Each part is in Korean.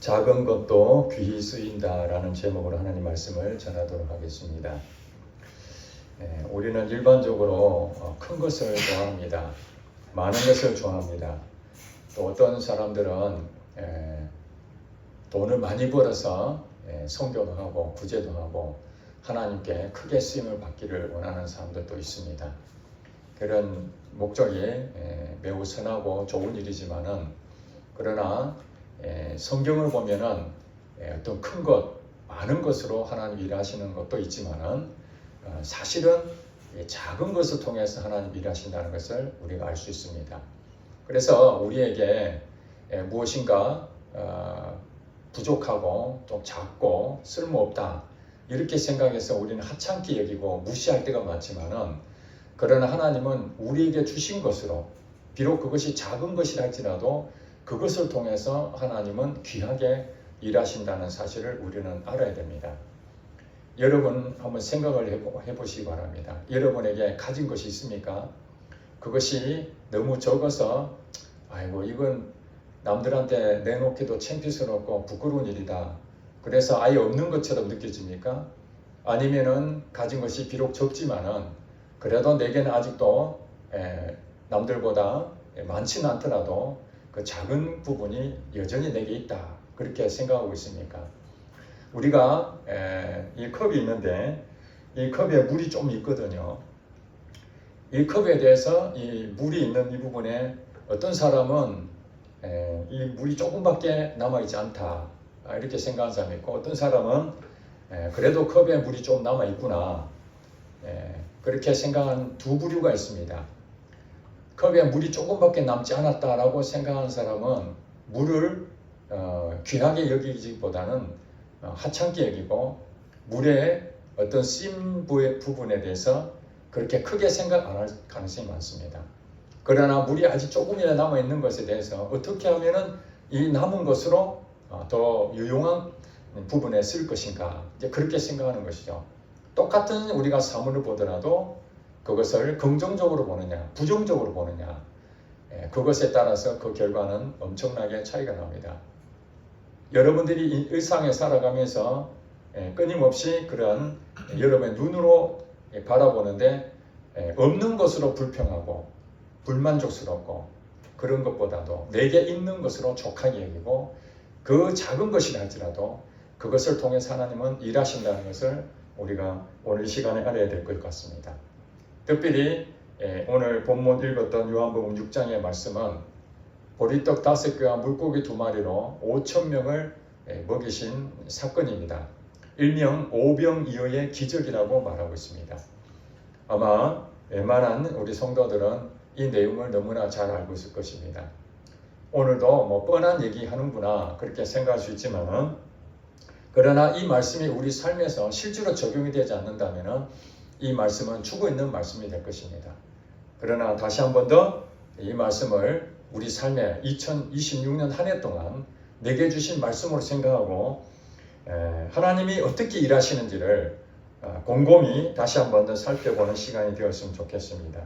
작은 것도 귀히 쓰인다라는 제목으로 하나님 말씀을 전하도록 하겠습니다. 우리는 일반적으로 큰 것을 좋아합니다. 많은 것을 좋아합니다. 또 어떤 사람들은 돈을 많이 벌어서 선교도 하고 구제도 하고 하나님께 크게 쓰임을 받기를 원하는 사람들도 있습니다. 그런 목적이 매우 선하고 좋은 일이지만은 그러나 성경을 보면은 어떤 큰 것, 많은 것으로 하나님 일하시는 것도 있지만은 사실은 작은 것을 통해서 하나님 일하신다는 것을 우리가 알 수 있습니다. 그래서 우리에게 무엇인가 부족하고 좀 작고 쓸모없다 이렇게 생각해서 우리는 하찮게 여기고 무시할 때가 많지만은 그러나 하나님은 우리에게 주신 것으로 비록 그것이 작은 것이라 할지라도 그것을 통해서 하나님은 귀하게 일하신다는 사실을 우리는 알아야 됩니다. 여러분 한번 생각을 해보시기 바랍니다. 여러분에게 가진 것이 있습니까? 그것이 너무 적어서 아이고 이건 남들한테 내놓기도 창피스럽고 부끄러운 일이다. 그래서 아예 없는 것처럼 느껴집니까? 아니면은 가진 것이 비록 적지만은 그래도 내게는 아직도 남들보다 많지는 않더라도 그 작은 부분이 여전히 내게 있다. 그렇게 생각하고 있습니까? 우리가 이 컵이 있는데 이 컵에 물이 좀 있거든요. 이 컵에 대해서 이 물이 있는 이 부분에 어떤 사람은 이 물이 조금밖에 남아있지 않다. 이렇게 생각하는 사람이 있고 어떤 사람은 그래도 컵에 물이 좀 남아있구나. 그렇게 생각하는 두 부류가 있습니다. 컵에 물이 조금밖에 남지 않았다라고 생각하는 사람은 물을 귀하게 여기기보다는 하찮게 여기고 물의 어떤 쓰임 부분에 대해서 그렇게 크게 생각 안 할 가능성이 많습니다. 그러나 물이 아직 조금이나 남아있는 것에 대해서 어떻게 하면은 이 남은 것으로 더 유용한 부분에 쓸 것인가 이제 그렇게 생각하는 것이죠. 똑같은 우리가 사물을 보더라도 그것을 긍정적으로 보느냐 부정적으로 보느냐 그것에 따라서 그 결과는 엄청나게 차이가 납니다. 여러분들이 일상에 살아가면서 끊임없이 그런 여러분의 눈으로 바라보는데 없는 것으로 불평하고 불만족스럽고 그런 것보다도 내게 있는 것으로 족하게 여기고 그 작은 것이라 할지라도 그것을 통해서 하나님은 일하신다는 것을 우리가 오늘 이 시간에 알아야 될 것 같습니다. 특별히 오늘 본문 읽었던 요한복음 6장의 말씀은 보리떡 5개와 물고기 2마리로 5,000명을 먹이신 사건입니다. 일명 오병이어의 기적이라고 말하고 있습니다. 아마 웬만한 우리 성도들은 이 내용을 너무나 잘 알고 있을 것입니다. 오늘도 뭐 뻔한 얘기 하는구나 그렇게 생각할 수 있지만은 그러나 이 말씀이 우리 삶에서 실제로 적용이 되지 않는다면은 이 말씀은 죽어 있는 말씀이 될 것입니다. 그러나 다시 한 번 더 이 말씀을 우리 삶에 2026년 한 해 동안 내게 주신 말씀으로 생각하고 하나님이 어떻게 일하시는지를 곰곰이 다시 한 번 더 살펴보는 시간이 되었으면 좋겠습니다.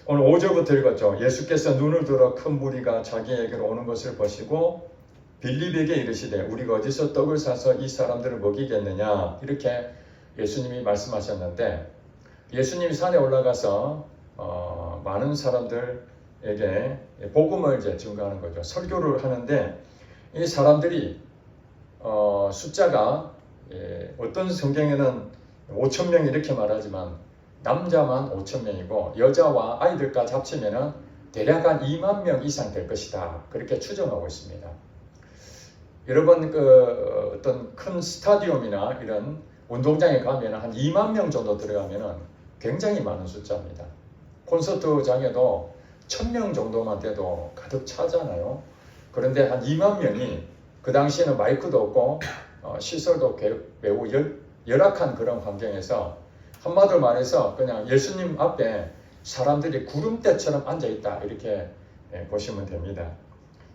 오늘 5절부터 읽었죠. 예수께서 눈을 들어 큰 무리가 자기에게로 오는 것을 보시고 빌립에게 이르시되 우리가 어디서 떡을 사서 이 사람들을 먹이겠느냐 이렇게 예수님이 말씀하셨는데 예수님이 산에 올라가서 많은 사람들에게 복음을 이제 증거하는 거죠. 설교를 하는데 이 사람들이 숫자가 어떤 성경에는 5,000명 이렇게 말하지만 남자만 5,000명이고 여자와 아이들까지 합치면은 대략 한 2만 명 이상 될 것이다. 그렇게 추정하고 있습니다. 여러분 어떤 큰 스타디움이나 이런 운동장에 가면 한 2만 명 정도 들어가면 굉장히 많은 숫자입니다. 콘서트장에도 1,000명 정도만 돼도 가득 차잖아요. 그런데 한 2만 명이 그 당시에는 마이크도 없고 시설도 매우 열악한 그런 환경에서 한마디로 말해서 그냥 예수님 앞에 사람들이 구름대처럼 앉아있다 이렇게 보시면 됩니다.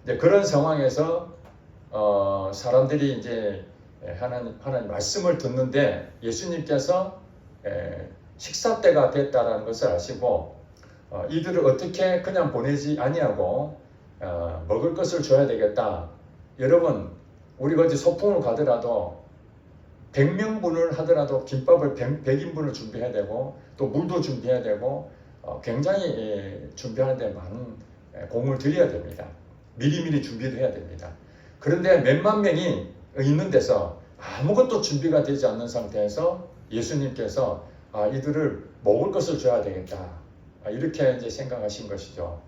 이제 그런 상황에서 사람들이 이제 하나님 말씀을 듣는데 예수님께서 식사 때가 됐다라는 것을 아시고 이들을 어떻게 그냥 보내지 아니하고 먹을 것을 줘야 되겠다. 여러분 우리가 어디 소풍을 가더라도 100명분을 하더라도 김밥을 100인분을 준비해야 되고 또 물도 준비해야 되고 굉장히 준비하는데 많은 공을 들여야 됩니다. 미리미리 준비를 해야 됩니다. 그런데 몇만 명이 있는 데서 아무것도 준비가 되지 않는 상태에서 예수님께서 이들을 먹을 것을 줘야 되겠다. 이렇게 이제 생각하신 것이죠.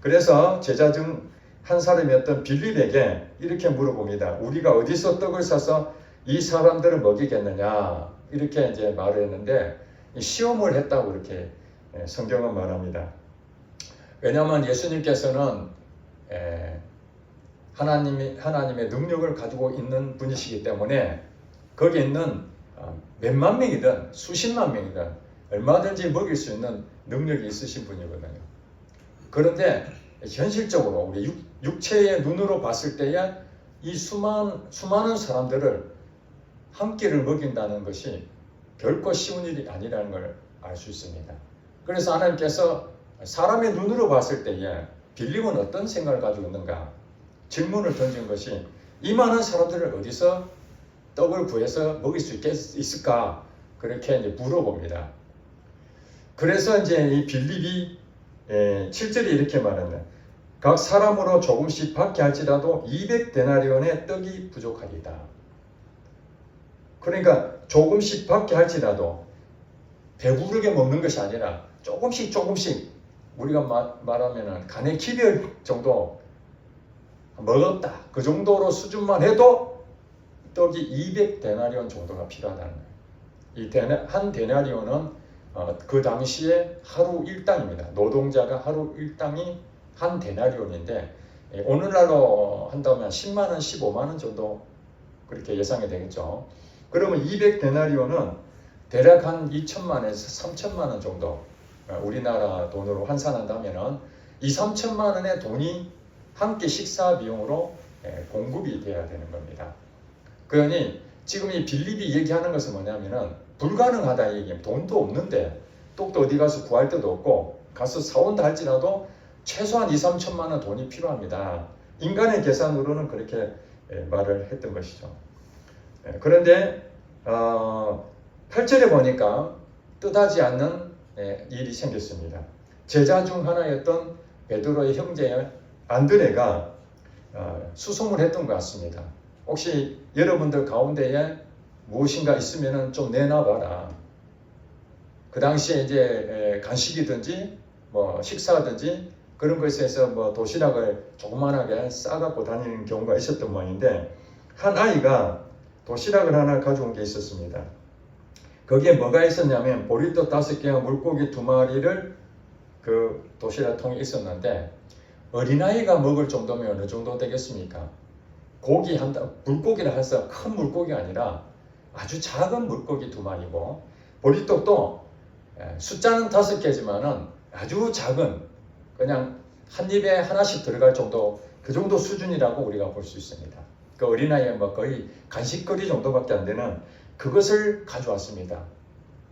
그래서 제자 중 한 사람이었던 빌립에게 이렇게 물어봅니다. 우리가 어디서 떡을 사서 이 사람들을 먹이겠느냐? 이렇게 이제 말을 했는데 시험을 했다고 이렇게 성경은 말합니다. 왜냐하면 예수님께서는 하나님의 능력을 가지고 있는 분이시기 때문에 거기 있는 몇만 명이든 수십만 명이든 얼마든지 먹일 수 있는 능력이 있으신 분이거든요. 그런데 현실적으로 우리 육체의 눈으로 봤을 때에 이 수많은 사람들을 한 끼를 먹인다는 것이 결코 쉬운 일이 아니라는 걸 알 수 있습니다. 그래서 하나님께서 사람의 눈으로 봤을 때에 빌립은 어떤 생각을 가지고 있는가? 질문을 던진 것이 이 많은 사람들을 어디서 떡을 구해서 먹일 수 있을까? 그렇게 이제 물어봅니다. 그래서 이제 이 빌립이 7절에 이렇게 말합니다. 각 사람으로 조금씩 받게 할지라도 200데나리온의 떡이 부족하리다. 그러니까 조금씩 받게 할지라도 배부르게 먹는 것이 아니라 조금씩 우리가 말하면 간의 기별 정도 먹었다. 그 정도로 수준만 해도 떡이 200데나리온 정도가 필요하다는 거예요. 한 데나리온은 그 당시에 하루 일당입니다. 노동자가 하루 일당이 한 데나리온인데 오늘날로 한다면 10만원, 15만원 정도 그렇게 예상이 되겠죠. 그러면 200데나리온은 대략 한 2천만에서 3천만원 정도 우리나라 돈으로 환산한다면 2, 3천만 원의 돈이 한 끼 식사 비용으로 공급이 돼야 되는 겁니다. 그러니 지금 이 빌립이 얘기하는 것은 뭐냐면은 불가능하다 얘기예요. 돈도 없는데 떡도 어디 가서 구할 데도 없고 가서 사온다 할지라도 최소한 2, 3천만 원 돈이 필요합니다. 인간의 계산으로는 그렇게 말을 했던 것이죠. 그런데 8절에 보니까 뜻하지 않는 일이 생겼습니다. 제자 중 하나였던 베드로의 형제 안드레가 수송을 했던 것 같습니다. 혹시 여러분들 가운데에 무엇인가 있으면 좀 내놔봐라. 그 당시에 이제 간식이든지 뭐 식사든지 그런 것에서 뭐 도시락을 조그만하게 싸갖고 다니는 경우가 있었던 모양인데 한 아이가 도시락을 하나 가져온 게 있었습니다. 거기에 뭐가 있었냐면 보리떡 5개와 물고기 2마리를 그 도시락통에 있었는데 어린아이가 먹을 정도면 어느 정도 되겠습니까? 물고기를 해서 큰 물고기가 아니라 아주 작은 물고기 2마리고 보리떡도 숫자는 5개지만은 아주 작은 그냥 한 입에 하나씩 들어갈 정도 그 정도 수준이라고 우리가 볼 수 있습니다. 그 어린아이가 뭐 거의 간식거리 정도밖에 안 되는 그것을 가져왔습니다.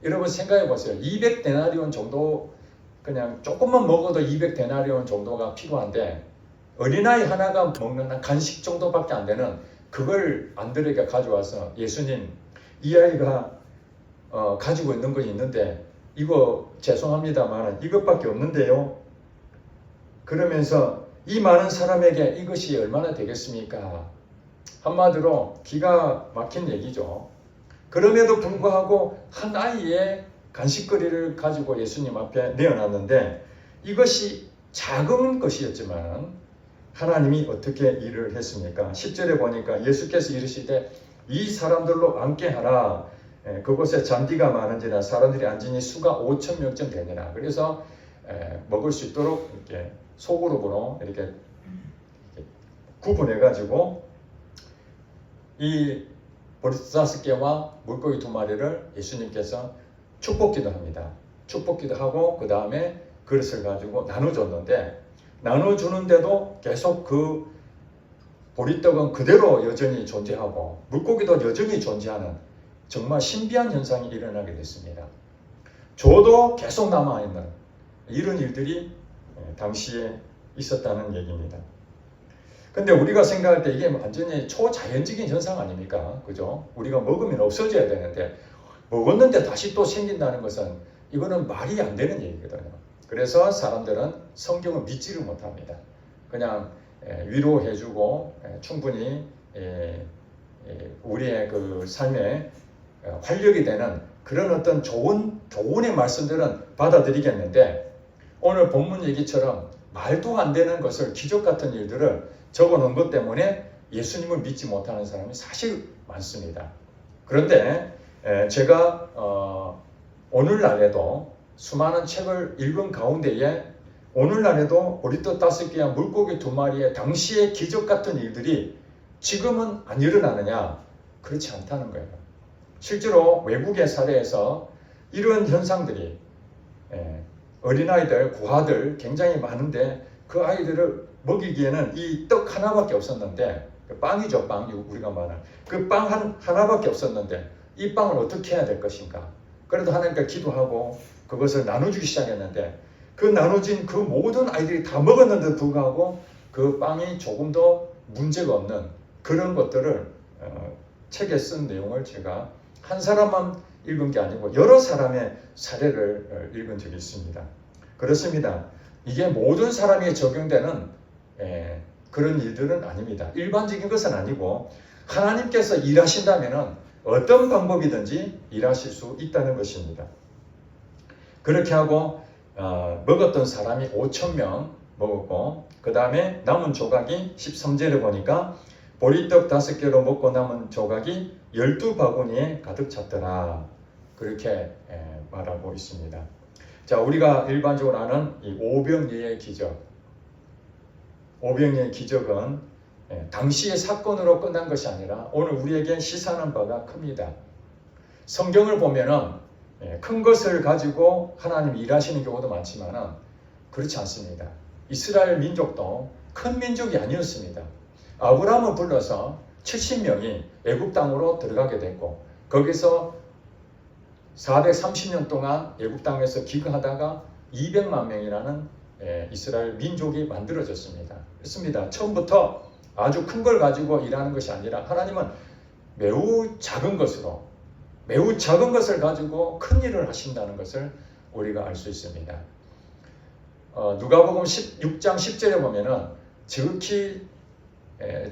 여러분 생각해 보세요. 200데나리온 정도 그냥 조금만 먹어도 200데나리온 정도가 필요한데 어린아이 하나가 먹는 간식 정도밖에 안 되는 그걸 안드레가 가져와서 예수님 이 아이가 가지고 있는 건 있는데 이거 죄송합니다만 이것밖에 없는데요. 그러면서 이 많은 사람에게 이것이 얼마나 되겠습니까? 한마디로 기가 막힌 얘기죠. 그럼에도 불구하고 한 아이의 간식거리를 가지고 예수님 앞에 내어놨는데 이것이 작은 것이었지만 하나님이 어떻게 일을 했습니까? 10절에 보니까 예수께서 이르시되 이 사람들로 앉게 하라. 그곳에 잔디가 많은지라 사람들이 앉으니 수가 5,000명쯤 되니라. 그래서 먹을 수 있도록 이렇게 소그룹으로 이렇게 구분해 가지고 이 보리떡 5개와 물고기 2마리를 예수님께서 축복기도 합니다. 축복기도 하고 그 다음에 그릇을 가지고 나눠줬는데 나눠주는데도 계속 그 보리떡은 그대로 여전히 존재하고 물고기도 여전히 존재하는 정말 신비한 현상이 일어나게 됐습니다. 저도 계속 남아있는 이런 일들이 당시에 있었다는 얘기입니다. 근데 우리가 생각할 때 이게 완전히 초자연적인 현상 아닙니까? 그죠? 우리가 먹으면 없어져야 되는데 먹었는데 다시 또 생긴다는 것은 이거는 말이 안 되는 얘기거든요. 그래서 사람들은 성경을 믿지를 못합니다. 그냥 위로해주고 충분히 우리의 그 삶에 활력이 되는 그런 어떤 교훈의 말씀들은 받아들이겠는데 오늘 본문 얘기처럼 말도 안 되는 것을 기적 같은 일들을 적어놓은 것 때문에 예수님을 믿지 못하는 사람이 사실 많습니다. 그런데 제가 오늘날에도 수많은 책을 읽은 가운데에 오늘날에도 보리떡 5개와 물고기 2마리의 당시의 기적 같은 일들이 지금은 안 일어나느냐? 그렇지 않다는 거예요. 실제로 외국의 사례에서 이런 현상들이 어린아이들, 고아들 굉장히 많은데 그 아이들을 먹이기에는 이 떡 하나밖에 없었는데 빵이죠, 빵. 우리가 말하는 그 빵 하나밖에 없었는데 이 빵을 어떻게 해야 될 것인가? 그래도 하나님께 기도하고 그것을 나눠주기 시작했는데 그 나눠진 그 모든 아이들이 다 먹었는데도 불구하고 그 빵이 조금 더 문제가 없는 그런 것들을 책에 쓴 내용을 제가 한 사람만 읽은 게 아니고 여러 사람의 사례를 읽은 적이 있습니다. 그렇습니다. 이게 모든 사람에게 적용되는 그런 일들은 아닙니다. 일반적인 것은 아니고 하나님께서 일하신다면 어떤 방법이든지 일하실 수 있다는 것입니다. 그렇게 하고 먹었던 사람이 5,000명 먹었고 그 다음에 남은 조각이 13절에 보니까 보리떡 5개로 먹고 남은 조각이 12바구니에 가득 찼더라. 그렇게 말하고 있습니다. 자, 우리가 일반적으로 아는 이 오병이의 기적. 오병이의 기적은 당시의 사건으로 끝난 것이 아니라 오늘 우리에게 시사하는 바가 큽니다. 성경을 보면은 큰 것을 가지고 하나님이 일하시는 경우도 많지만은 그렇지 않습니다. 이스라엘 민족도 큰 민족이 아니었습니다. 아브라함을 불러서 70명이 애굽 땅으로 들어가게 됐고 거기서 430년 동안 애굽 땅에서 기거하다가 200만 명이라는 이스라엘 민족이 만들어졌습니다. 그렇습니다. 처음부터 아주 큰 걸 가지고 일하는 것이 아니라 하나님은 매우 작은 것으로 매우 작은 것을 가지고 큰 일을 하신다는 것을 우리가 알 수 있습니다. 누가복음 6장 10절에 보면은 지극히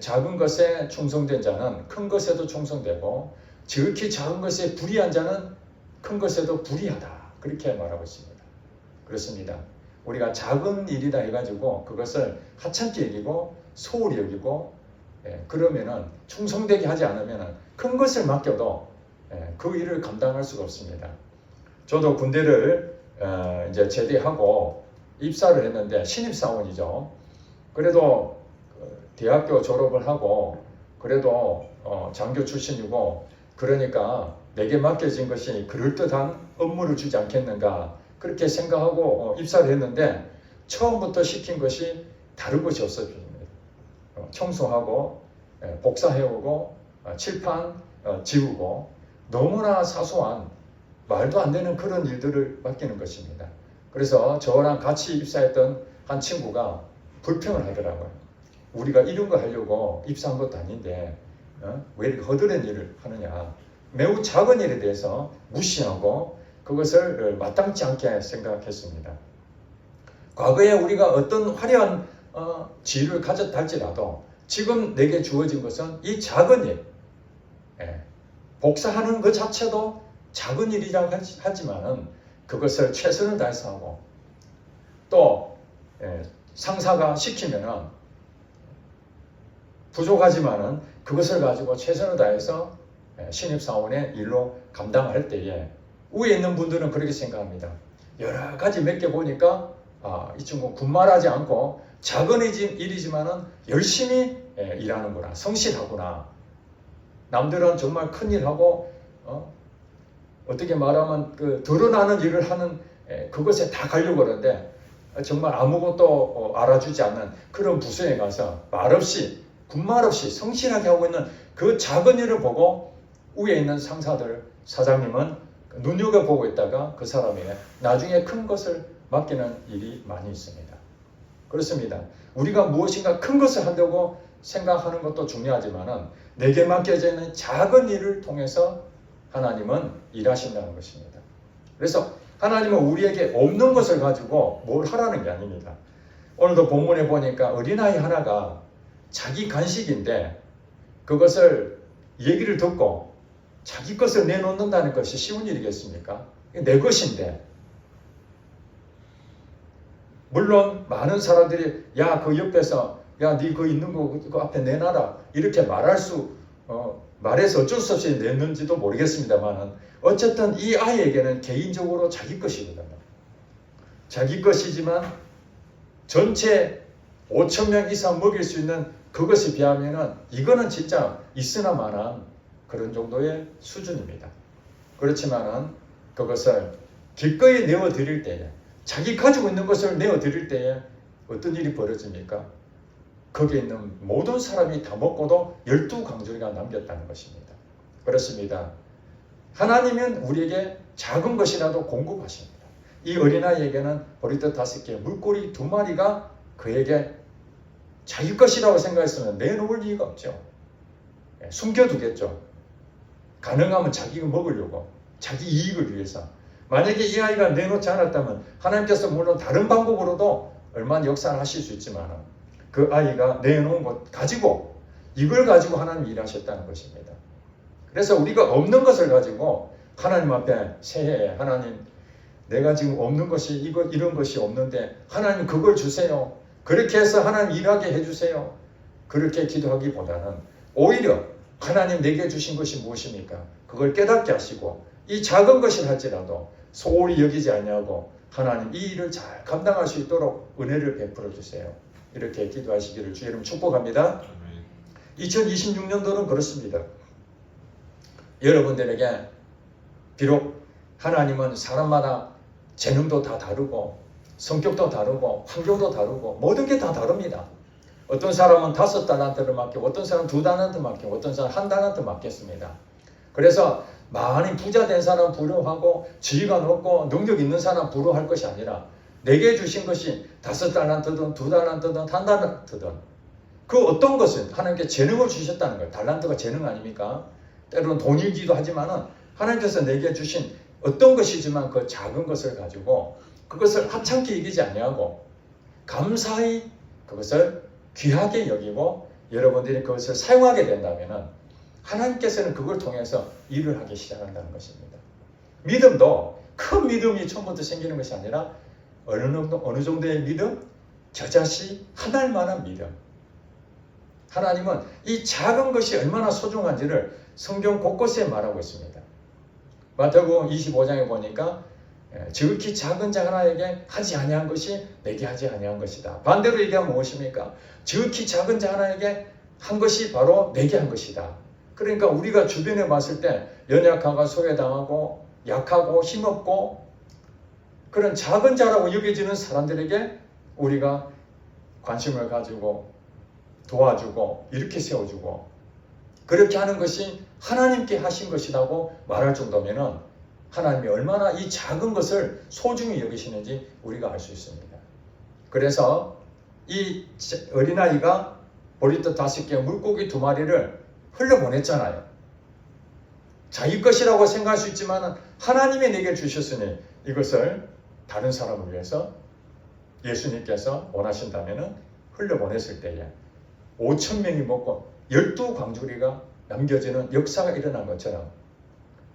작은 것에 충성된 자는 큰 것에도 충성되고 지극히 작은 것에 불의한 자는 큰 것에도 불의하다. 그렇게 말하고 있습니다. 그렇습니다. 우리가 작은 일이다 해가지고 그것을 하찮게 여기고 소홀히 여기고 그러면은 충성되게 하지 않으면은 큰 것을 맡겨도 그 일을 감당할 수가 없습니다. 저도 군대를 이제 제대하고 입사를 했는데 신입사원이죠. 그래도 대학교 졸업을 하고 그래도 장교 출신이고 그러니까 내게 맡겨진 것이 그럴듯한 업무를 주지 않겠는가 그렇게 생각하고 입사를 했는데 처음부터 시킨 것이 다른 것이 없었습니다. 청소하고 복사해오고 칠판 지우고 너무나 사소한 말도 안 되는 그런 일들을 맡기는 것입니다. 그래서 저랑 같이 입사했던 한 친구가 불평을 하더라고요. 우리가 이런 거 하려고 입사한 것도 아닌데 왜 이렇게 허드렛 일을 하느냐. 매우 작은 일에 대해서 무시하고 그것을 마땅치 않게 생각했습니다. 과거에 우리가 어떤 화려한 지위를 가졌다 할지라도 지금 내게 주어진 것은 이 작은 일, 복사하는 것 자체도 작은 일이라고 하지만은 그것을 최선을 다해서 하고 또 상사가 시키면은 부족하지만은 그것을 가지고 최선을 다해서 신입사원의 일로 감당할 때에 위에 있는 분들은 그렇게 생각합니다. 여러 가지 몇 개 보니까 이 친구 군말하지 않고 작은 일이지만은 열심히 일하는구나, 성실하구나. 남들은 정말 큰 일하고 어떻게 말하면 그 드러나는 일을 하는 그것에 다 가려고 그러는데 정말 아무것도 알아주지 않는 그런 부서에 가서 말없이 군말 없이 성실하게 하고 있는 그 작은 일을 보고 위에 있는 상사들, 사장님은 눈여겨보고 있다가 그 사람에게 나중에 큰 것을 맡기는 일이 많이 있습니다. 그렇습니다. 우리가 무엇인가 큰 것을 한다고 생각하는 것도 중요하지만은 내게 맡겨져 있는 작은 일을 통해서 하나님은 일하신다는 것입니다. 그래서 하나님은 우리에게 없는 것을 가지고 뭘 하라는 게 아닙니다. 오늘도 본문에 보니까 어린아이 하나가 자기 간식인데 그것을 얘기를 듣고 자기 것을 내놓는다는 것이 쉬운 일이겠습니까? 내 것인데. 물론 많은 사람들이 야, 그 옆에서 야, 네 그 있는 거 그 앞에 내놔라 이렇게 말해서 어쩔 수 없이 냈는지도 모르겠습니다만 어쨌든 이 아이에게는 개인적으로 자기 것이거든요. 자기 것이지만 전체 5,000명 이상 먹일 수 있는 그것에 비하면은 이거는 진짜 있으나마나 그런 정도의 수준입니다. 그렇지만은 그것을 기꺼이 내어드릴 때에 자기 가지고 있는 것을 내어드릴 때에 어떤 일이 벌어집니까? 거기에 있는 모든 사람이 다 먹고도 12강조리가 남겼다는 것입니다. 그렇습니다. 하나님은 우리에게 작은 것이라도 공급하십니다. 이 어린아이에게는 보리떡 5개, 물고기 2마리가 그에게 자기 것이라고 생각했으면 내놓을 이유가 없죠. 숨겨두겠죠. 가능하면 자기가 먹으려고, 자기 이익을 위해서. 만약에 이 아이가 내놓지 않았다면 하나님께서 물론 다른 방법으로도 얼마나 역사를 하실 수 있지만 그 아이가 내놓은 것 가지고 이걸 가지고 하나님이 일하셨다는 것입니다. 그래서 우리가 없는 것을 가지고 하나님 앞에 새해에 하나님 내가 지금 없는 것이 이런 것이 없는데 하나님 그걸 주세요. 그렇게 해서 하나님 일하게 해주세요. 그렇게 기도하기보다는 오히려 하나님 내게 주신 것이 무엇입니까? 그걸 깨닫게 하시고 이 작은 것을 할지라도 소홀히 여기지 아니하고 하나님 이 일을 잘 감당할 수 있도록 은혜를 베풀어 주세요. 이렇게 기도하시기를 주의 이름 축복합니다. 2026년도는 그렇습니다. 여러분들에게 비록 하나님은 사람마다 재능도 다 다르고 성격도 다르고 환경도 다르고 모든 게 다 다릅니다. 어떤 사람은 5달란트를 맡기고 어떤 사람은 2달란트 맡기고 어떤 사람은 1달란트 맡겼습니다. 그래서 많이 부자 된 사람 부러워하고 지위가 높고 능력 있는 사람 부러워할 것이 아니라 내게 주신 것이 5달란트든 2달란트든 1달란트든 그 어떤 것은 하나님께 재능을 주셨다는 거예요. 달란트가 재능 아닙니까? 때로는 돈이기도 하지만은 하나님께서 내게 주신 어떤 것이지만 그 작은 것을 가지고 그것을 하찮게 여기지 아니하고 감사히 그것을 귀하게 여기고 여러분들이 그것을 사용하게 된다면은 하나님께서는 그걸 통해서 일을 하기 시작한다는 것입니다. 믿음도 큰 믿음이 처음부터 생기는 것이 아니라 어느 정도의 믿음? 저자시 하날 만한 믿음. 하나님은 이 작은 것이 얼마나 소중한지를 성경 곳곳에 말하고 있습니다. 마태복음 25장에 보니까 지극히 작은 자 하나에게 하지 아니한 것이 내게 하지 아니한 것이다. 반대로 얘기하면 무엇입니까? 지극히 작은 자 하나에게 한 것이 바로 내게 한 것이다. 그러니까 우리가 주변에 봤을 때 연약하고 소외당하고 약하고 힘없고 그런 작은 자라고 여겨지는 사람들에게 우리가 관심을 가지고 도와주고 이렇게 세워주고 그렇게 하는 것이 하나님께 하신 것이라고 말할 정도면은 하나님이 얼마나 이 작은 것을 소중히 여기시는지 우리가 알 수 있습니다. 그래서 이 어린아이가 보리떡 5개, 물고기 2마리를 흘려보냈잖아요. 자기 것이라고 생각할 수 있지만 하나님이 내게 주셨으니 이것을 다른 사람을 위해서 예수님께서 원하신다면 흘려보냈을 때에 5,000명이 먹고 12광주리가 남겨지는 역사가 일어난 것처럼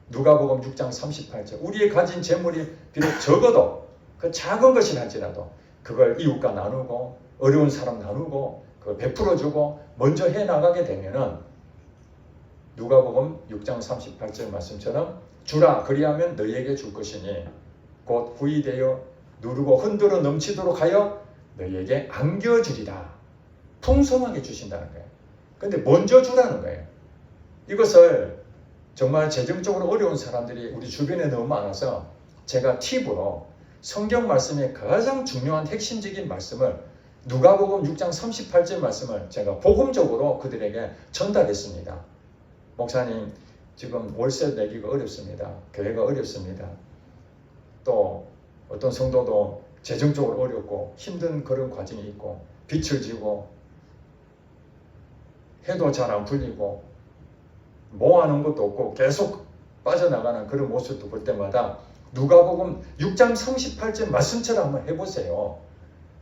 누가복음 6장 38절 우리의 가진 재물이 비록 적어도 그 작은 것이 할지라도 그걸 이웃과 나누고 어려운 사람 나누고 그걸 베풀어주고 먼저 해나가게 되면은 누가복음 6장 38절 말씀처럼 주라 그리하면 너희에게 줄 것이니 곧 후이되어 누르고 흔들어 넘치도록 하여 너희에게 안겨주리라. 풍성하게 주신다는 거예요. 근데 먼저 주라는 거예요. 이것을 정말 재정적으로 어려운 사람들이 우리 주변에 너무 많아서 제가 팁으로 성경 말씀의 가장 중요한 핵심적인 말씀을 누가복음 6장 38절 말씀을 제가 복음적으로 그들에게 전달했습니다. 목사님 지금 월세 내기가 어렵습니다. 교회가 어렵습니다. 또 어떤 성도도 재정적으로 어렵고 힘든 그런 과정이 있고 빚을 지고 해도 잘 안 풀리고 모아놓은 것도 없고 계속 빠져나가는 그런 모습도 볼 때마다 누가복음 6장 38절 말씀처럼 한번 해보세요.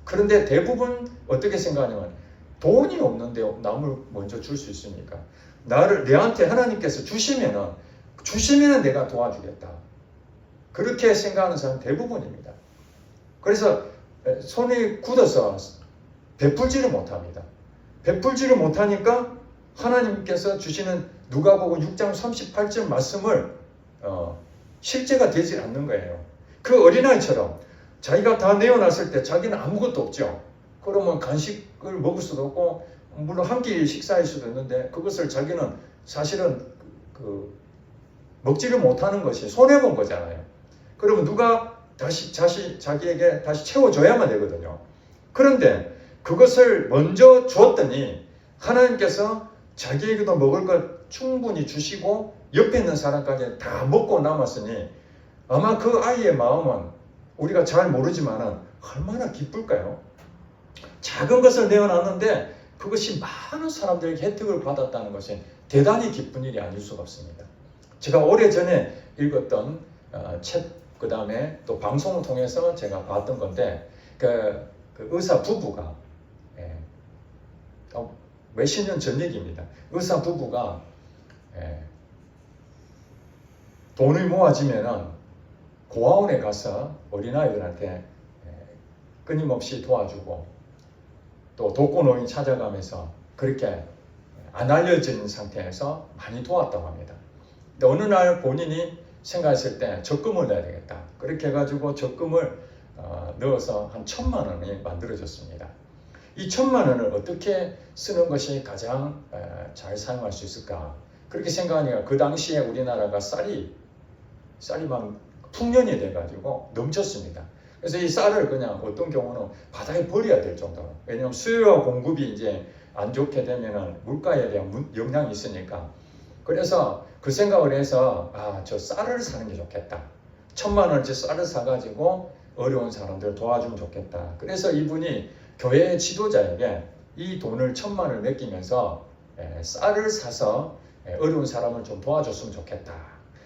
그런데 대부분 어떻게 생각하냐면 돈이 없는데 남을 먼저 줄 수 있습니까? 내한테 하나님께서 주시면은 내가 도와주겠다. 그렇게 생각하는 사람 대부분입니다. 그래서 손이 굳어서 베풀지를 못합니다. 베풀지를 못하니까 하나님께서 주시는 누가복음 6장 38절 말씀을 실제가 되지 않는 거예요. 그 어린아이처럼 자기가 다 내어놨을 때 자기는 아무것도 없죠. 그러면 간식을 먹을 수도 없고 물론 한 끼 식사할 수도 있는데 그것을 자기는 사실은 먹지를 못하는 것이 손해본 거잖아요. 그러면 누가 다시 자기에게 다시 채워줘야만 되거든요. 그런데 그것을 먼저 줬더니 하나님께서 자기에게도 먹을 것 충분히 주시고 옆에 있는 사람까지 다 먹고 남았으니 아마 그 아이의 마음은 우리가 잘 모르지만은 얼마나 기쁠까요? 작은 것을 내어놨는데 그것이 많은 사람들에게 혜택을 받았다는 것이 대단히 기쁜 일이 아닐 수가 없습니다. 제가 오래전에 읽었던 책, 그 다음에 또 방송을 통해서 제가 봤던 건데 그 의사 부부가 몇십 년 전 얘기입니다. 의사 부부가 돈이 모아지면은 고아원에 가서 어린아이들한테 끊임없이 도와주고 또 독거노인 찾아가면서 그렇게 안 알려진 상태에서 많이 도왔다고 합니다. 근데 어느 날 본인이 생각했을 때 적금을 내야 되겠다. 그렇게 해가지고 적금을 넣어서 한 1,000만 원이 만들어졌습니다. 이 1,000만 원을 어떻게 쓰는 것이 가장 잘 사용할 수 있을까? 그렇게 생각하니까 그 당시에 우리나라가 쌀이 막 풍년이 돼가지고 넘쳤습니다. 그래서 이 쌀을 그냥 어떤 경우는 바다에 버려야 될 정도로. 왜냐하면 수요와 공급이 이제 안 좋게 되면은 물가에 대한 영향이 있으니까. 그래서 그 생각을 해서 저 쌀을 사는 게 좋겠다. 1,000만 원어치 쌀을 사가지고 어려운 사람들 도와주면 좋겠다. 그래서 이분이 교회 지도자에게 이 돈을 1,000만 원을 맡기면서 쌀을 사서 어려운 사람을 좀 도와줬으면 좋겠다.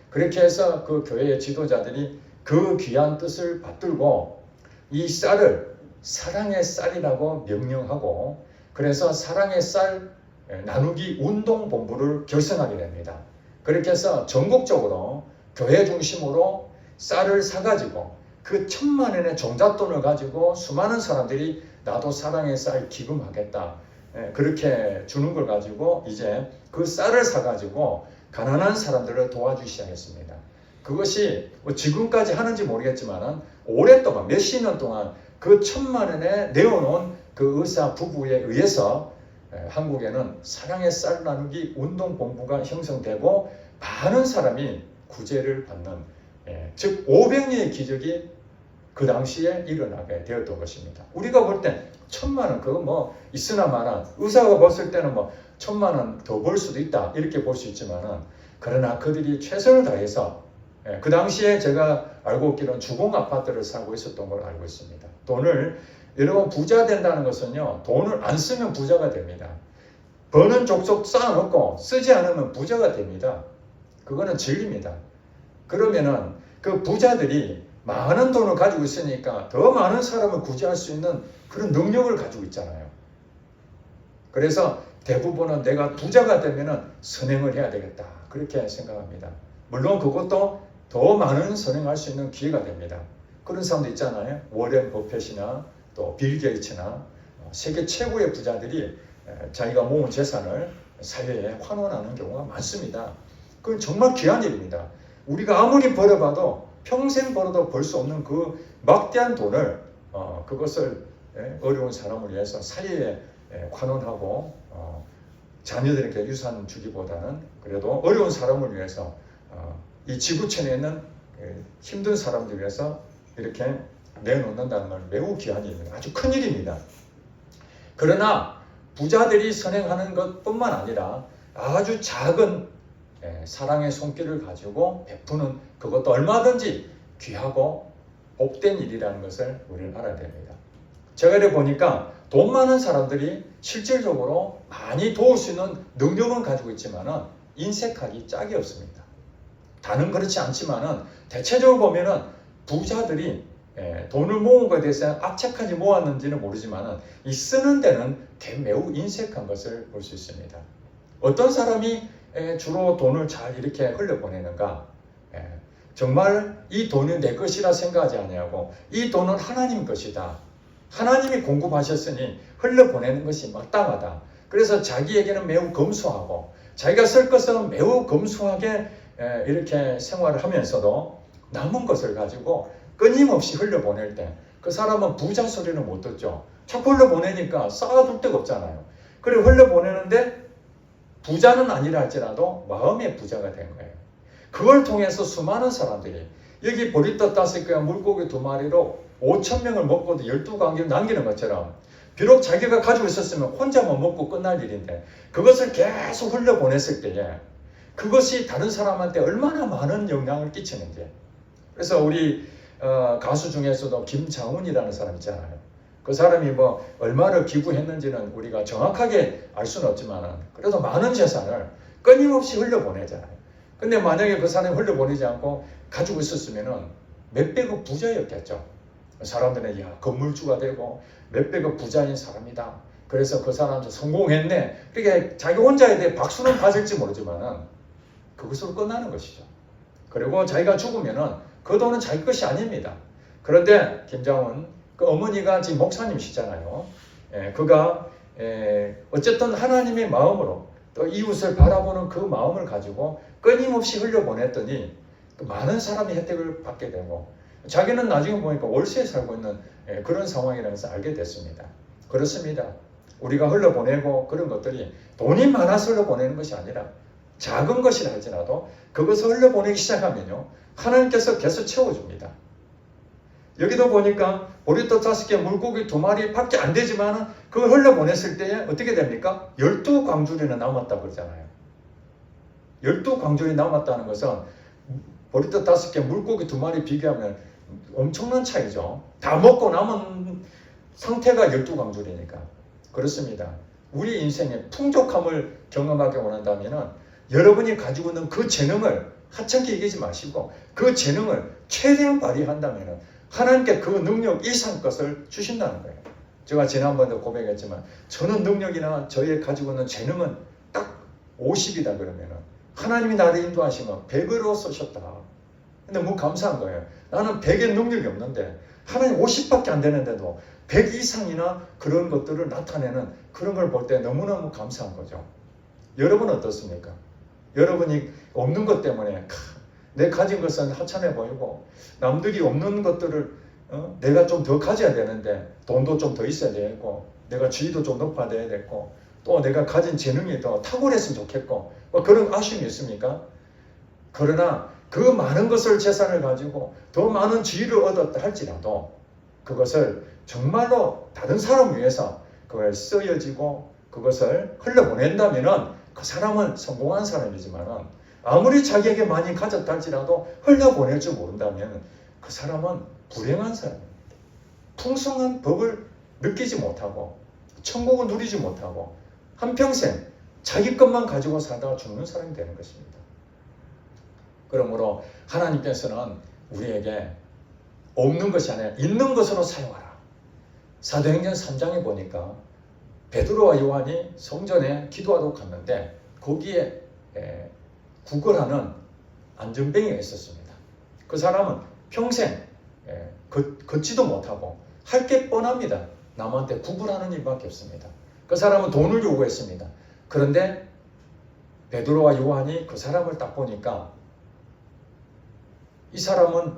그렇게 해서 그 교회의 지도자들이 그 귀한 뜻을 받들고 이 쌀을 사랑의 쌀이라고 명명하고 그래서 사랑의 쌀 나누기 운동본부를 결성하게 됩니다. 그렇게 해서 전국적으로 교회 중심으로 쌀을 사가지고 그 1,000만 원의 종잣돈을 가지고 수많은 사람들이 나도 사랑의 쌀 기금하겠다. 그렇게 주는 걸 가지고 이제 그 쌀을 사가지고 가난한 사람들을 도와주기 시작했습니다. 그것이 지금까지 하는지 모르겠지만 오랫동안 몇십 년 동안 그 1,000만 원에 내어놓은 그 의사 부부에 의해서 한국에는 사랑의 쌀 나누기 운동본부가 형성되고 많은 사람이 구제를 받는 즉 500년의 기적이 그 당시에 일어나게 되었던 것입니다. 우리가 볼 때 1,000만 원 그거 뭐 있으나 마나 의사가 봤을 때는 뭐 1,000만 원 더 벌 수도 있다 이렇게 볼 수 있지만은 그러나 그들이 최선을 다해서 그 당시에 제가 알고 있기로는 주공 아파트를 사고 있었던 걸 알고 있습니다. 돈을 여러분 부자 된다는 것은요 돈을 안 쓰면 부자가 됩니다. 버는 족족 쌓아놓고 쓰지 않으면 부자가 됩니다. 그거는 진리입니다. 그러면은 그 부자들이 많은 돈을 가지고 있으니까 더 많은 사람을 구제할 수 있는 그런 능력을 가지고 있잖아요. 그래서 대부분은 내가 부자가 되면은 선행을 해야 되겠다. 그렇게 생각합니다. 물론 그것도 더 많은 선행할 수 있는 기회가 됩니다. 그런 사람도 있잖아요. 워렌 버핏이나 또 빌 게이츠나 세계 최고의 부자들이 자기가 모은 재산을 사회에 환원하는 경우가 많습니다. 그건 정말 귀한 일입니다. 우리가 아무리 벌어봐도 평생 벌어도 벌 수 없는 그 막대한 돈을 그것을 어려운 사람을 위해서 사회에 환원하고 자녀들에게 유산 주기보다는 그래도 어려운 사람을 위해서 이 지구촌에 있는 힘든 사람들 위해서 이렇게 내놓는다는 건 매우 귀한 일입니다. 아주 큰 일입니다. 그러나 부자들이 선행하는 것뿐만 아니라 아주 작은 사랑의 손길을 가지고 베푸는 그것도 얼마든지 귀하고 복된 일이라는 것을 우리는 알아야 됩니다. 제가 이렇게 보니까 돈 많은 사람들이 실질적으로 많이 도울 수 있는 능력은 가지고 있지만은 인색하기 짝이 없습니다. 다는 그렇지 않지만은 대체적으로 보면은 부자들이 돈을 모은 것에 대해서 악착하게 모았는지는 모르지만은 이 쓰는 데는 매우 인색한 것을 볼 수 있습니다. 어떤 사람이 주로 돈을 잘 이렇게 흘려보내는가? 정말 이 돈이 내 것이라 생각하지 아니하고 이 돈은 하나님 것이다. 하나님이 공급하셨으니 흘려보내는 것이 마땅하다. 그래서 자기에게는 매우 검소하고 자기가 쓸 것은 매우 검소하게 이렇게 생활을 하면서도 남은 것을 가지고 끊임없이 흘려보낼 때 그 사람은 부자 소리는 못 듣죠. 자꾸 흘려보내니까 쌓아둘 데가 없잖아요. 그리고 흘려보내는데 부자는 아니라 할지라도 마음의 부자가 된 거예요. 그걸 통해서 수많은 사람들이 여기 보리떡 5개와 물고기 2마리로 5,000명을 먹고도 12광기를 남기는 것처럼 비록 자기가 가지고 있었으면 혼자만 먹고 끝날 일인데 그것을 계속 흘려보냈을 때에 그것이 다른 사람한테 얼마나 많은 영향을 끼치는지. 그래서 우리 가수 중에서도 김장훈이라는 사람 있잖아요. 그 사람이 뭐 얼마를 기부했는지는 우리가 정확하게 알 수는 없지만 그래도 많은 재산을 끊임없이 흘려보내잖아요. 근데 만약에 그 사람이 흘려보내지 않고 가지고 있었으면은 몇백억 부자였겠죠. 사람들은 야 건물주가 되고 몇백억 부자인 사람이다. 그래서 그 사람도 성공했네. 그러니까 자기 혼자에 대해 박수는 받을지 모르지만은 그것으로 끝나는 것이죠. 그리고 자기가 죽으면은 그 돈은 자기 것이 아닙니다. 그런데 김장훈 그 어머니가 지금 목사님이시잖아요. 그가 어쨌든 하나님의 마음으로 또 이웃을 바라보는 그 마음을 가지고 끊임없이 흘려보냈더니 많은 사람이 혜택을 받게 되고 자기는 나중에 보니까 월세에 살고 있는 그런 상황이라는 것을 알게 됐습니다. 그렇습니다. 우리가 흘려보내고 그런 것들이 돈이 많아서 흘려보내는 것이 아니라 작은 것이라 할지라도 그것을 흘려보내기 시작하면요 하나님께서 계속 채워줍니다. 여기도 보니까 보리떡 5개 물고기 2마리 밖에 안 되지만 그걸 흘려보냈을 때에 어떻게 됩니까? 12광줄이나 남았다고 그러잖아요. 12광줄이 남았다는 것은 보리떡 5개 물고기 2마리 비교하면 엄청난 차이죠. 다 먹고 남은 상태가 12광줄이니까. 그렇습니다. 우리 인생의 풍족함을 경험하기 원한다면 여러분이 가지고 있는 그 재능을 하찮게 얘기하지 마시고 그 재능을 최대한 발휘한다면 하나님께 그 능력 이상 것을 주신다는 거예요. 제가 지난번에도 고백했지만 저는 능력이나 저의 가지고 있는 재능은 딱 50이다 그러면 하나님이 나를 인도하시면 100으로 쓰셨다. 근데 뭐 감사한 거예요. 나는 100의 능력이 없는데 하나님 50밖에 안 되는데도 100 이상이나 그런 것들을 나타내는 그런 걸 볼 때 너무너무 감사한 거죠. 여러분은 어떻습니까? 여러분이 없는 것 때문에 내 가진 것은 하찮아 보이고 남들이 없는 것들을 내가 좀 더 가져야 되는데 돈도 좀 더 있어야 되고 내가 지위도 좀 높아야 되고 또 내가 가진 재능이 더 탁월했으면 좋겠고 뭐 그런 아쉬움이 있습니까? 그러나 그 많은 것을 재산을 가지고 더 많은 지위를 얻었다 할지라도 그것을 정말로 다른 사람을 위해서 그걸 쓰여지고 그것을 흘려보낸다면은 그 사람은 성공한 사람이지만은 아무리 자기에게 많이 가졌다 할지라도 흘려보낼 줄 모른다면 그 사람은 불행한 사람입니다. 풍성한 복을 느끼지 못하고 천국을 누리지 못하고 한평생 자기 것만 가지고 살다가 죽는 사람이 되는 것입니다. 그러므로 하나님께서는 우리에게 없는 것이 아니라 있는 것으로 사용하라. 사도행전 3장에 보니까 베드로와 요한이 성전에 기도하러 갔는데 거기에 구걸하는 안전뱅이가 있었습니다. 그 사람은 평생 걷지도 못하고 할 게 뻔합니다. 남한테 구걸하는 일밖에 없습니다. 그 사람은 돈을 요구했습니다. 그런데 베드로와 요한이 그 사람을 딱 보니까 이 사람은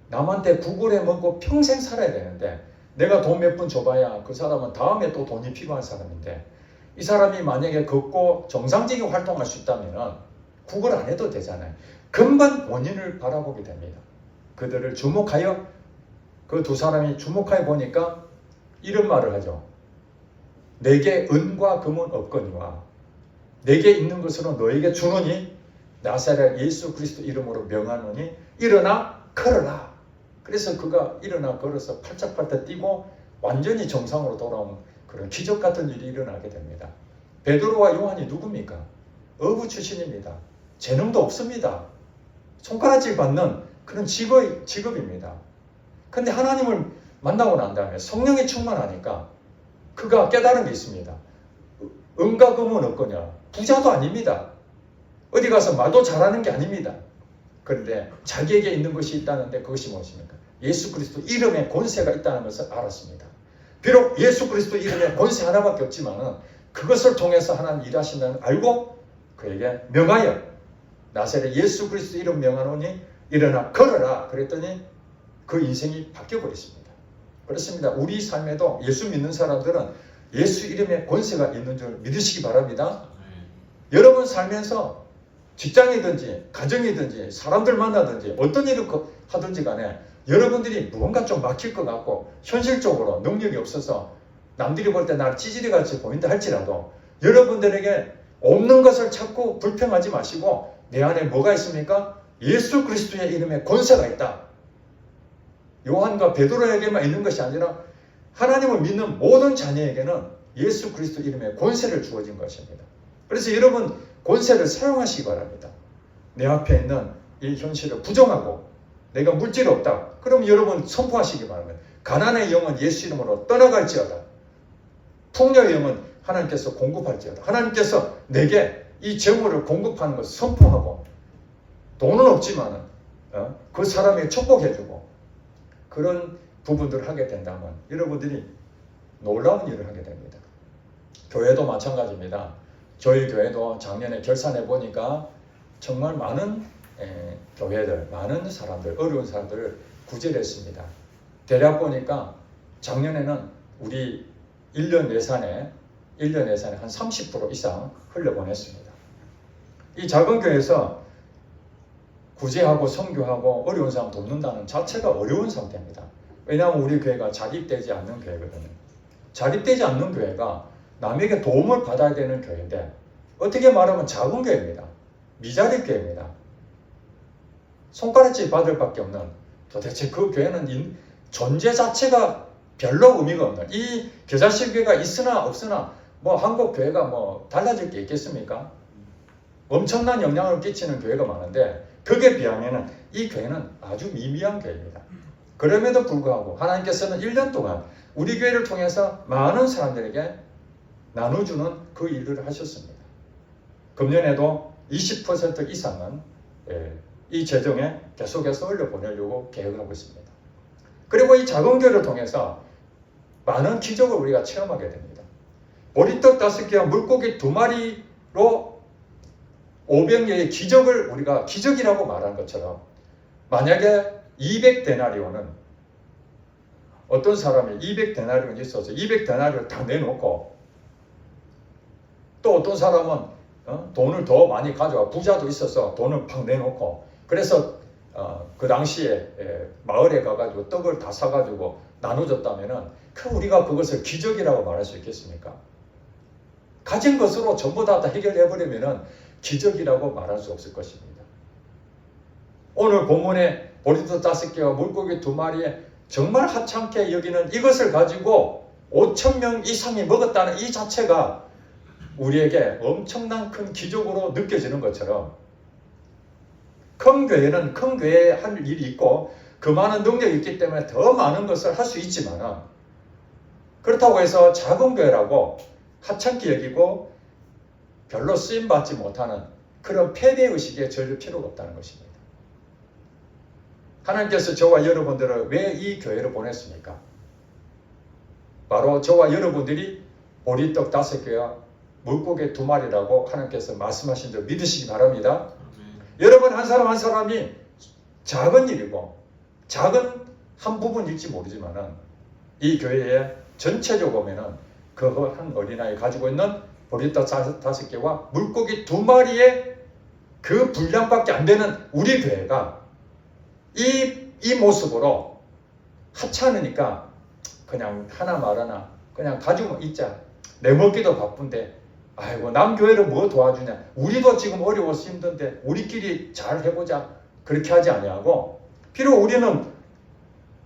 남한테 구걸해 먹고 평생 살아야 되는데 내가 돈 몇 푼 줘봐야 그 사람은 다음에 또 돈이 필요한 사람인데 이 사람이 만약에 걷고 정상적인 활동할 수 있다면 구걸 안 해도 되잖아요. 금방 원인을 바라보게 됩니다. 그들을 주목하여 그 두 사람이 주목하여 보니까 이런 말을 하죠. 내게 은과 금은 없거니와 내게 있는 것으로 너에게 주노니 나사렛 예수 그리스도 이름으로 명하노니 일어나 걸어라. 그래서 그가 일어나 걸어서 팔짝팔짝 뛰고 완전히 정상으로 돌아오는 그런 기적 같은 일이 일어나게 됩니다. 베드로와 요한이 누굽니까? 어부 출신입니다. 재능도 없습니다. 손가락질 받는 그런 직업입니다. 근데 하나님을 만나고 난 다음에 성령이 충만하니까 그가 깨달은 게 있습니다. 은과 금은 없거냐? 부자도 아닙니다. 어디 가서 말도 잘하는 게 아닙니다. 그런데 자기에게 있는 것이 있다는데 그것이 무엇입니까? 예수 그리스도 이름에 권세가 있다는 것을 알았습니다. 비록 예수 그리스도 이름에 권세 하나밖에 없지만 그것을 통해서 하나님 일하신다는 걸 알고 그에게 명하여 나사렛 예수 그리스도 이름 명하노니 일어나 걸어라 그랬더니 그 인생이 바뀌어버렸습니다. 그렇습니다. 우리 삶에도 예수 믿는 사람들은 예수 이름에 권세가 있는 줄 믿으시기 바랍니다. 여러분 살면서 직장이든지 가정이든지 사람들 만나든지 어떤 일을 하든지 간에 여러분들이 무언가 좀 막힐 것 같고 현실적으로 능력이 없어서 남들이 볼 때 나를 찌질이같이 보인다 할지라도 여러분들에게 없는 것을 찾고 불평하지 마시고 내 안에 뭐가 있습니까? 예수 그리스도의 이름에 권세가 있다. 요한과 베드로에게만 있는 것이 아니라 하나님을 믿는 모든 자녀에게는 예수 그리스도 이름에 권세를 주어진 것입니다. 그래서 여러분 권세를 사용하시기 바랍니다. 내 앞에 있는 이 현실을 부정하고 내가 물질이 없다. 그럼 여러분 선포하시기 바랍니다. 가난의 영은 예수 이름으로 떠나갈지어다. 풍요의 영은 하나님께서 공급할지어다. 하나님께서 내게 이 재물을 공급하는 것을 선포하고 돈은 없지만 그 사람에게 축복해주고 그런 부분들을 하게 된다면 여러분들이 놀라운 일을 하게 됩니다. 교회도 마찬가지입니다. 저희 교회도 작년에 결산해 보니까 정말 많은 교회들, 많은 사람들, 어려운 사람들을 구제했습니다. 대략 보니까 작년에는 우리 1년 예산에 한 30% 이상 흘려보냈습니다. 이 작은 교회에서 구제하고 선교하고 어려운 사람 돕는다는 자체가 어려운 상태입니다. 왜냐하면 우리 교회가 자립되지 않는 교회거든요. 자립되지 않는 교회가 남에게 도움을 받아야 되는 교회인데 어떻게 말하면 작은 교회입니다. 미자립 교회입니다. 손가락질 받을 밖에 없는 도대체 그 교회는 존재 자체가 별로 의미가 없는 이 겨자씨 교회가 있으나 없으나 뭐 한국 교회가 뭐 달라질 게 있겠습니까? 엄청난 영향을 끼치는 교회가 많은데 그게 비하면 이 교회는 아주 미미한 교회입니다. 그럼에도 불구하고 하나님께서는 1년 동안 우리 교회를 통해서 많은 사람들에게 나눠주는 그 일을 하셨습니다. 금년에도 20% 이상은 이 재정에 계속해서 올려보내려고 계획을 하고 있습니다. 그리고 이 작은 교회를 통해서 많은 기적을 우리가 체험하게 됩니다. 보리떡 5개와 물고기 2마리로 500개의 기적을 우리가 기적이라고 말한 것처럼 만약에 200데나리온은 어떤 사람이 200데나리온이 있어서 200데나리온을 다 내놓고 또 어떤 사람은 돈을 더 많이 가져와 부자도 있어서 돈을 팍 내놓고 그래서 그 당시에 마을에 가가지고 떡을 다 사가지고 나눠줬다면은 우리가 그것을 기적이라고 말할 수 있겠습니까? 가진 것으로 전부 다 해결해버리면은 기적이라고 말할 수 없을 것입니다. 오늘 본문에 보리떡 5개와 물고기 2마리에 정말 하찮게 여기는 이것을 가지고 5,000명 이상이 먹었다는 이 자체가 우리에게 엄청난 큰 기적으로 느껴지는 것처럼 큰 교회는 큰 교회에 할 일이 있고 그 많은 능력이 있기 때문에 더 많은 것을 할 수 있지만 그렇다고 해서 작은 교회라고 하찮게 여기고 별로 쓰임받지 못하는 그런 패배의식에 젖을 필요가 없다는 것입니다. 하나님께서 저와 여러분들을 왜 이 교회를 보냈습니까? 바로 저와 여러분들이 보리떡 5개와 물고기 2마리라고 하나님께서 말씀하신 줄 믿으시기 바랍니다. 여러분 한 사람 한 사람이 작은 일이고 작은 한 부분일지 모르지만 이 교회에 전체적으로 보면 그 한 어린아이 가지고 있는 보리떡 5개와 물고기 2마리의 그 분량밖에 안 되는 우리 교회가 이 모습으로 하찮으니까 그냥 하나 말하나 그냥 가지고 있자. 내 먹기도 바쁜데 아이고 남 교회를 뭐 도와주냐. 우리도 지금 어려워서 힘든데 우리끼리 잘 해보자. 그렇게 하지 아니하고 비록 우리는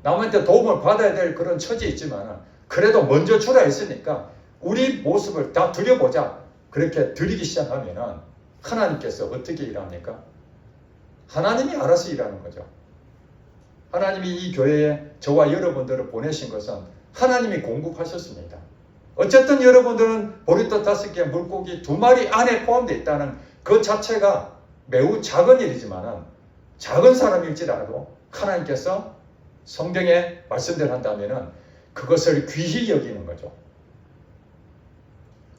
남한테 도움을 받아야 될 그런 처지에 있지만 그래도 먼저 주라 했으니까 우리 모습을 다 드려보자. 그렇게 드리기 시작하면은 하나님께서 어떻게 일합니까? 하나님이 알아서 일하는 거죠. 하나님이 이 교회에 저와 여러분들을 보내신 것은 하나님이 공급하셨습니다. 어쨌든 여러분들은 보리떡 5개, 물고기 2마리 안에 포함되어 있다는 그 자체가 매우 작은 일이지만은 작은 사람일지라도 하나님께서 성경에 말씀대로 한다면은 그것을 귀히 여기는 거죠.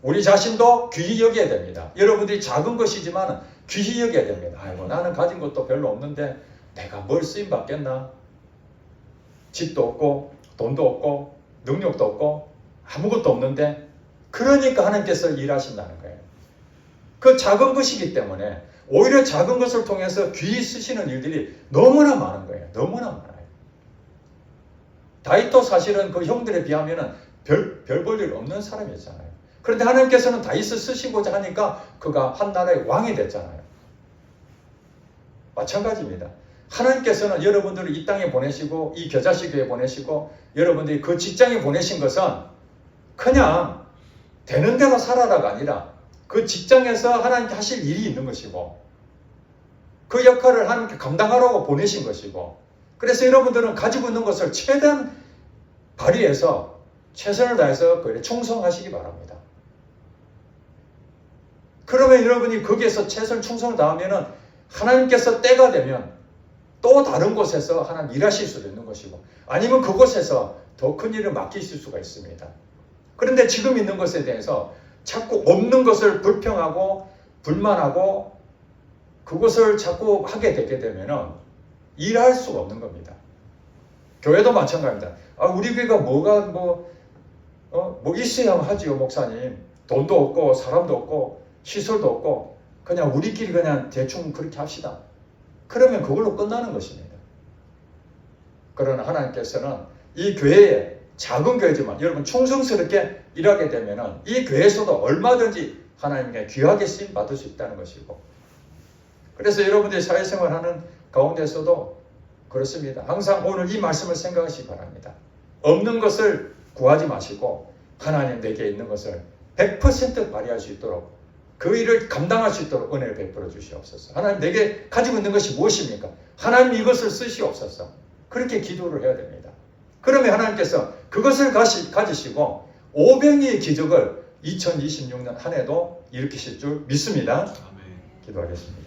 우리 자신도 귀히 여겨야 됩니다. 여러분들이 작은 것이지만 귀히 여겨야 됩니다. 아이고, 나는 가진 것도 별로 없는데 내가 뭘 쓰임 받겠나? 집도 없고 돈도 없고 능력도 없고 아무것도 없는데, 그러니까 하나님께서 일하신다는 거예요. 그 작은 것이기 때문에 오히려 작은 것을 통해서 귀히 쓰시는 일들이 너무나 많은 거예요. 너무나 많아요. 다윗도 사실은 그 형들에 비하면 별 볼 일 없는 사람이었잖아요. 그런데 하나님께서는 다윗을 쓰시고자 하니까 그가 한 나라의 왕이 됐잖아요. 마찬가지입니다. 하나님께서는 여러분들을 이 땅에 보내시고 이 겨자씨 교회에 보내시고 여러분들이 그 직장에 보내신 것은 그냥 되는 대로 살아라가 아니라 그 직장에서 하나님께 하실 일이 있는 것이고 그 역할을 하나님께 감당하라고 보내신 것이고, 그래서 여러분들은 가지고 있는 것을 최대한 발휘해서 최선을 다해서 그에 충성하시기 바랍니다. 그러면 여러분이 거기에서 최선 충성을 다하면은 하나님께서 때가 되면 또 다른 곳에서 하나님 일하실 수도 있는 것이고, 아니면 그곳에서 더 큰 일을 맡기실 수가 있습니다. 그런데 지금 있는 것에 대해서 자꾸 없는 것을 불평하고 불만하고 그것을 자꾸 하게 되게 되면은 일할 수가 없는 겁니다. 교회도 마찬가지입니다. 우리 교회가 뭐가 뭐 있어야 하지요, 목사님. 돈도 없고 사람도 없고 시설도 없고 그냥 우리끼리 그냥 대충 그렇게 합시다. 그러면 그걸로 끝나는 것입니다. 그러나 하나님께서는 이 교회에, 작은 교회지만 여러분 충성스럽게 일하게 되면은 이 교회에서도 얼마든지 하나님께 귀하게 쓰임 받을 수 있다는 것이고, 그래서 여러분들이 사회생활하는 가운데서도 그렇습니다. 항상 오늘 이 말씀을 생각하시기 바랍니다. 없는 것을 구하지 마시고 하나님 내게 있는 것을 100% 발휘할 수 있도록, 그 일을 감당할 수 있도록 은혜를 베풀어 주시옵소서. 하나님 내게 가지고 있는 것이 무엇입니까? 하나님 이것을 쓰시옵소서. 그렇게 기도를 해야 됩니다. 그러면 하나님께서 그것을 가지시고 오병이의 기적을 2026년 한 해도 일으키실 줄 믿습니다. 아멘. 기도하겠습니다.